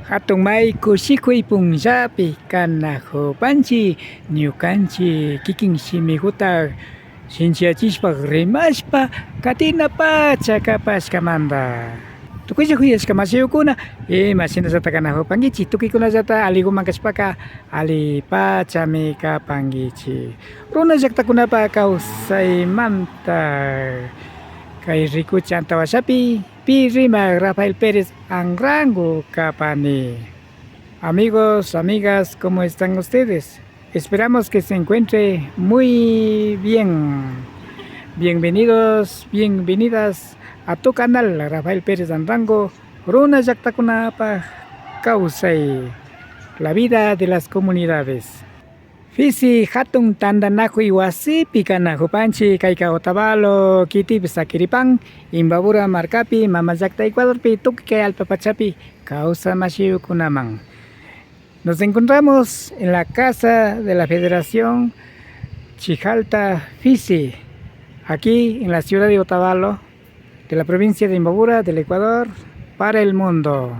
Hatun may kushikuy punllapi kanajupanchik ñukanchik kikin shimikuta shinchiachishpa rimashpa katina pacha kapashkamanta. Tukuylla kuyashka masiyukuna ima shinallata kanajupankichik tukuykunallata aliguman kashpaka ali pachami kapankichik. Runa llaktakunapa kawsaymanta kay rikucha antawashapi pi rimak Rafael Pérez Anrango kapani. Amigos, amigas, ¿cómo están ustedes? Esperamos que se encuentre muy bien. Bienvenidos, bienvenidas a tu canal Rafael Pérez Anrango, Runa Llaktakunapa Kausay, la vida de las comunidades. Fisi hatun tandanakuy wasipi kanajupanchik kayka Otavalo, Kitipi Saquiripán, Imbabura markapi, Mama llakta Ecuadorpi, tukuy alpapachapi kawsamasiyukunaman. Nos encontramos en la casa de la Federación Chijalta Fisi, aquí en la ciudad de Otavalo, de la provincia de Imbabura, del Ecuador, para el mundo.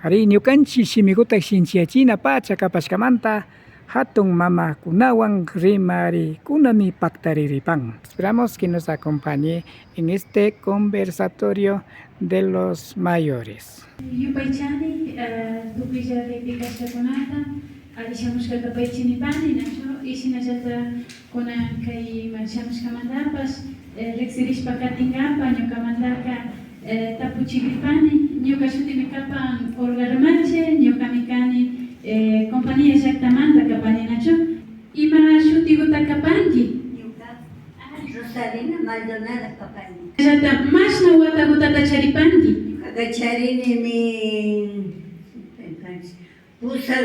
Ari ñukanchik shimikuta shinchiachina pacha kapashkamanta hatun mama kunawan rimari kunami paktariripan. Esperamos que nos acompañe en este conversatorio de los mayores. Yupaychani, tukilla de pikashakunata, alishamushkata paychinipani, nacho, ishinallata kunan kay shamushkamantapas, rexirishpa katingapa, ñukamantaka tapuchikipani, ñuka shutimikapan Olga Romanche, ñukamikani compañía Llaktamanta kapani nacho. Ima shutiguta kapanki? Rosalina Maldonado kapani. Llata mashna watagutata charipanki? Charini mi pusa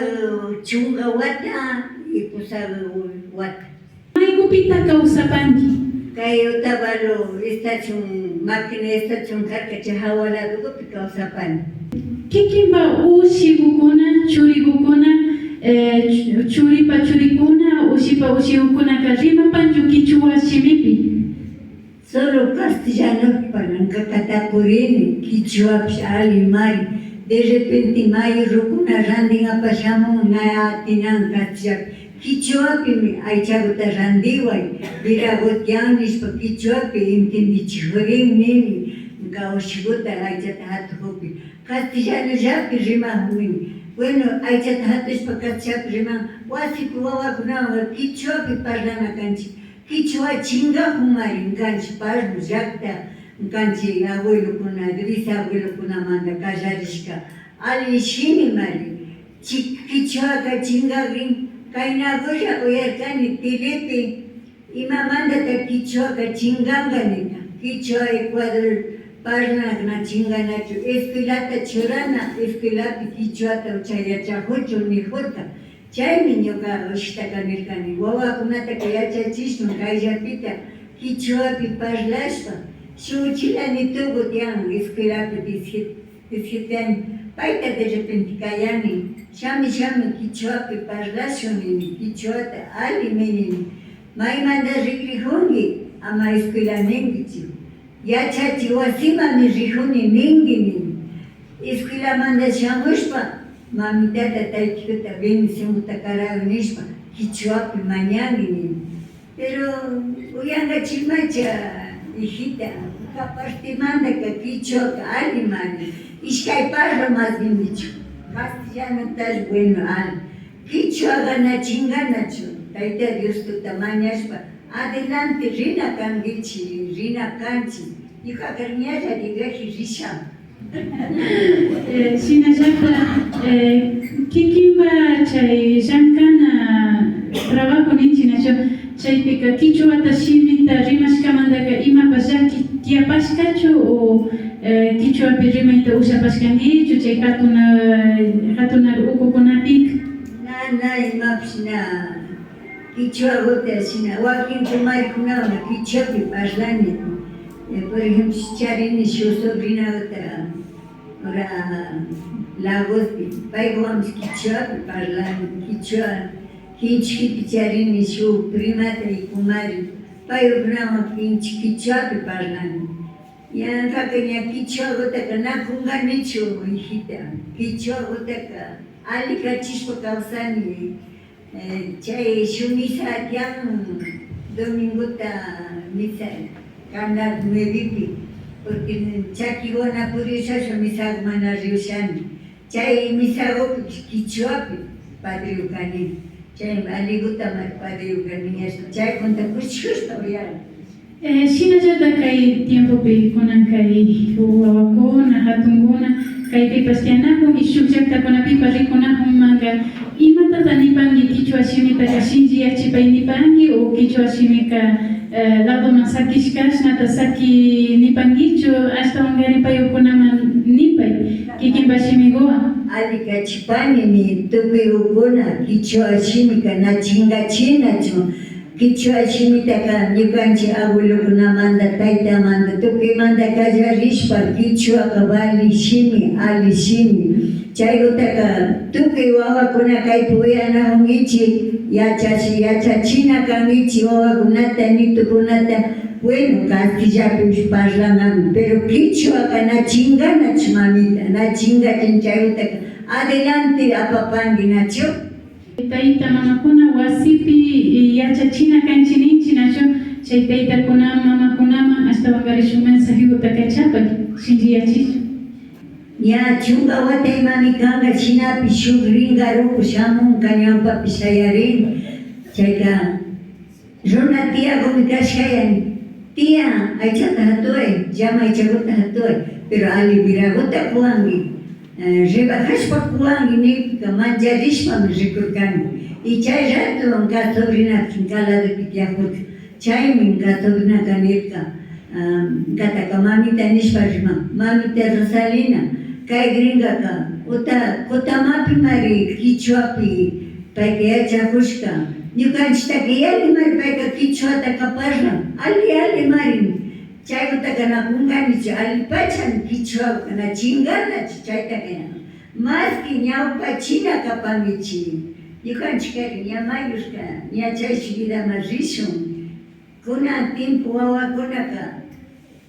chunga wata y pusa wata. Maykupita kawsapanki? Kay Otavalo estación máquina estación karkacha hawala dugo kawsapani. Kikinpa ushigukuna, churigukuna, churipa churikuna, ushipa ushigukuna rimapanchu kichwa shimipi. Solo castellano pananka katapurini, kichwapish ali mari. De repente mayo rukuna randin apashamu na atinan kachapi. Kichwapi aychaguta randiway, viragotianishpa kichwapi intindichihurin nini. Gaushiguta aychata hatuhupi. Castellano llapi rimahuni. Bueno, aychata hatushpa cachapi rimah. Wasipi wawakunawan kichwapi parlana kanchik. Kichwa chingahumari kanchik parlu llakta kanchik abuelokuna, bisabuelokunamanta kallarishka. Ali shimi mari. Kichwaga chingagrin. Kaynakulla uyarkani telepi. Imamantata kichwaga chinganganita. Kichwa Ecuador parlana chinganachu. Escuelata churana, escuelapi kichwata uchayachajuchu nijurka. Chaymi ñuka ushtakanirkani. Wawakunataka yachachishun kayllapita kichwapi parlashpa. Shuchilani tugu tiyan escuelapi 17 años. Paita de repente kayani. Shami kichwapi parlashun kichwata ali menini. Maymanta rikrijunki ama escuelanenkichu. Yachachi wasimami rijuni ningini. Escuelamanta shamushpa mamitata taytikuta bendicionta karagunishpa kichwapi mañangini. Pero uyanga chimacha hijita kapartimanta ka kichwaka alimani. Ishkay parlo más bindichu. Castellano tal bueno al. Kichwaga na chinganachu. Tayta Dios tuta mañashpa. Adelante rina kangichi, rina kanchi. Hija carnialla digaji risham. Shinallata, kikinpa chay llankana trabajo ninchi nacho, chaypika kichwata shimita rimashkamantaka imapas llaki tiyapashkachu o kichwapi rimayta ushapashkankichu chay hatunar ukukunapik? Na imapas na kichwa gota shina wakin kumaykunawan kichwapi parlani. Por ejemplo, charini su sobrina gota ora Lagospi, paykuwanpas kichwapi parlani, kichwa kinchkipi charini su primata y kumari, paykunawan kichwapi parlani. Ya kakenya kichwa gotaka nakunganichu hijita. Kichwa gotaka alika chispa kausani. Chay shumisa tiang domingota misa canal nuevipi. Porque chakigona purisa shumisa mana riushani. Chay misa go kichwapi padre ukani. Chay aliguta mar padre ukani. Chay conta kuchhusta oyara. Shinallata kay tiempopi kunan kay wawakuna, hatunguna, kay pipastianakun, shukllaktakunapipa rikunakun manga imatata nipanki kichwa shimitaka shinji yachipay nipanki o kichwa shimika ladoman sakishkashnata saki nipankichu ashtawan garipayukunaman nipay kikinpa shimigoa. Alika chipani ni tupi ukuna kichwa shimika na chingachina chu. Kichwa shimitaka nyukanchi abuelukuna manda taita manda tupi manda kallarishpa kichwa kabali shimi ali shimi chaygutaka tupi wawakuna kay puyana hungichi yachachina kangichi wawakunata nitukunata bueno castillapi parlanan pero kichwa kana chingana chmamita na chinga chaygutaka adelante apapangi nacho. Tayta mamakuna wasipi yachachina kanchininchi nacho chay taytakuna mamakunaman ashtawan garishu mensajiguta kachapa shinji yachishu. Ya chunga watay mami kanga chinapi shuk ringaruku shamun kañanpapi shayarin chayka runa tiyago mikashkayan tiya aychata hatuay llama aychakuta hatuay pero ali viragota kuangi rebajashpa kuangi nipika manjarishpami rikurkani y chay rato ka sobrina calado pikiajuta chaymi ka sobrina kanirka kataka mamita nishpa rima mamita Rosalina kay gringaka uta kutamapi mari kichwapi payka yachakushka ñukanchitaka yali mari payka kichwata kaparra ali mari chaykutaka nakunganichu alipachan kichwa kana chinganachu chaytakana maski ñawpa china kapangichi ñukanchikari ñamayushka ñachayshi vidama rishun kunan tiempo wawakunaka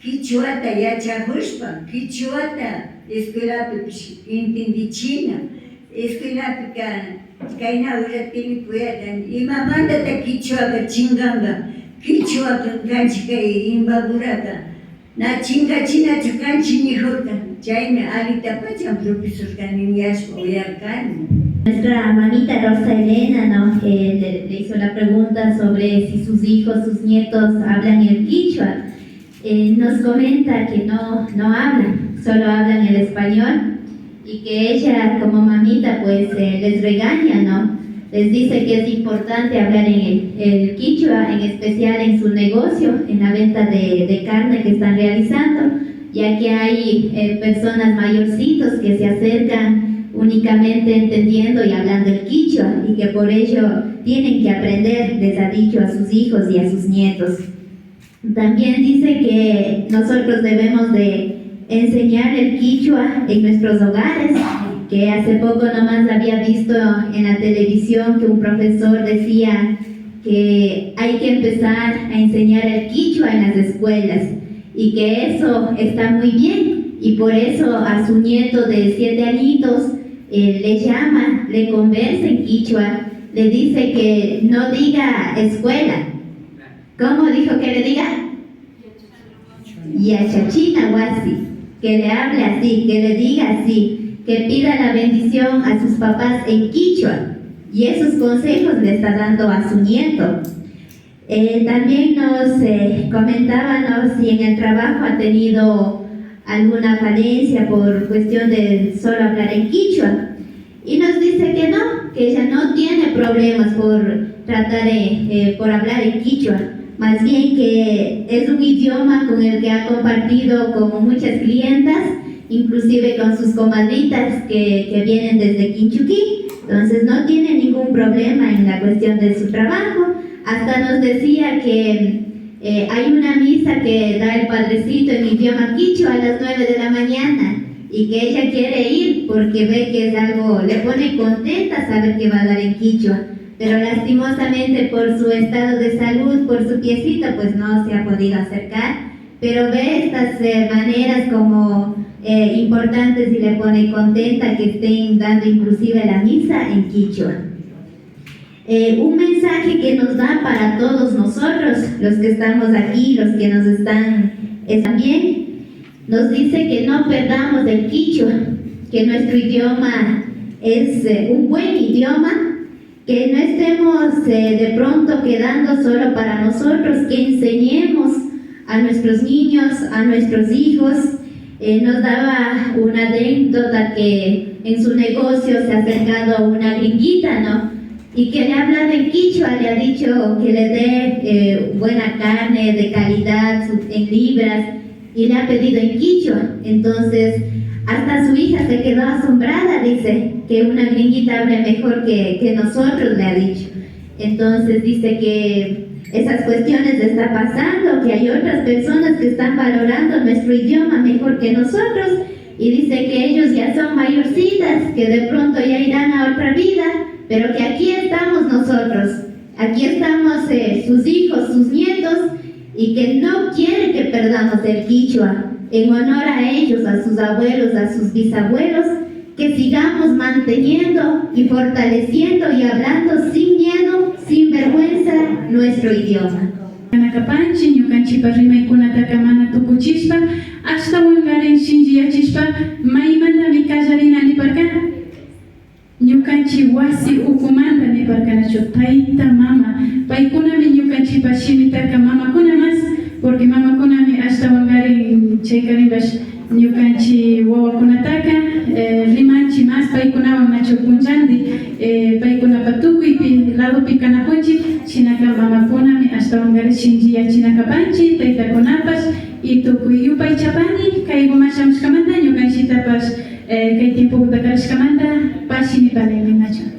kichwata yachakushpa kichwata escuelapi entendichina escuelapi kayna uratini puyakan imamantata kichwaka chinganga kichwaka kanchi kay imbaburaka na chingachinachu kanchi nijurka chaymi alitapachan profesor kanimyashpa uyarkani. Nuestra mamita Rosa Elena, ¿no? Le hizo la pregunta sobre si sus hijos, sus nietos hablan el quichua. Nos comenta que no hablan, solo hablan el español y que ella como mamita pues les regaña, ¿no? Les dice que es importante hablar en el quichua, en especial en su negocio, en la venta de carne que están realizando, ya que hay personas mayorcitos que se acercan únicamente entendiendo y hablando el quichua y que por ello tienen que aprender, les ha dicho a sus hijos y a sus nietos. También dice que nosotros debemos de enseñar el quichua en nuestros hogares, que hace poco nomás había visto en la televisión que un profesor decía que hay que empezar a enseñar el quichua en las escuelas y que eso está muy bien y por eso a su nieto de 7 añitos le llama, le conversa en quichua, le dice que no diga escuela. ¿Cómo dijo que le diga? Yachachina Wasi, que le hable así, que le diga así, que pida la bendición a sus papás en quichua y esos consejos le está dando a su nieto. También nos comentaba si en el trabajo ha tenido alguna falencia por cuestión de solo hablar en quichua y nos dice que no, que ella no tiene problemas por tratar por hablar en quichua, más bien que es un idioma con el que ha compartido con muchas clientas, inclusive con sus comadritas que vienen desde Quinchuquí, entonces no tiene ningún problema en la cuestión de su trabajo. Hasta nos decía que hay una misa que da el padrecito en idioma quichua a las 9 de la mañana y que ella quiere ir porque ve que es algo, le pone contenta saber que va a dar en quichua, pero lastimosamente por su estado de salud, por su piecito, pues no se ha podido acercar, pero ve estas maneras como importantes y le pone contenta que estén dando inclusive la misa en quichua. Un mensaje que nos da para todos nosotros, los que estamos aquí, los que nos están también, nos dice que no perdamos el quichua, que nuestro idioma es un buen idioma, que no estemos de pronto quedando solo para nosotros, que enseñemos a nuestros niños, a nuestros hijos. Nos daba una anécdota que en su negocio se ha acercado una gringuita, ¿no? Y que le ha hablado en quichua, le ha dicho que le dé buena carne de calidad en libras y le ha pedido en quichua. Entonces, hasta su hija se quedó asombrada, dice, que una gringuita hable mejor que nosotros, le ha dicho. Entonces dice que esas cuestiones está pasando, que hay otras personas que están valorando nuestro idioma mejor que nosotros, y dice que ellos ya son mayorcitas, que de pronto ya irán a otra vida, pero que aquí estamos nosotros, aquí estamos sus hijos, sus nietos, y que no quiere que perdamos el quichua, en honor a ellos, a sus abuelos, a sus bisabuelos, que sigamos manteniendo y fortaleciendo y hablando sin miedo, sin vergüenza, nuestro idioma. Kanakapanchi, ñukanchipa rimaykunataka mana tukuchishpa, ashtawan qharin shinchiyachishpa, maymanta kallarina niparkana. Ñukanchik wasi ukumanta niparkanachu tayta mama, paykunami ñukanchipa shimitaka mamakuna mas, porque mamakunami ashtawan qharin chaykarinbash ñukanchik wawakunataka rimanchi mas paykunawan nachu punchandi, paykunapa tukuypi ladopi kanapunchik, chinaka mamakunami ashtawan qharin shinchiyachinakapanchik taytakunapas y tukuy yupay chapani kay gumashamashkamanta ñukanchiktapas kay tiempokuta karashkamanta pashimi panaymi nachu.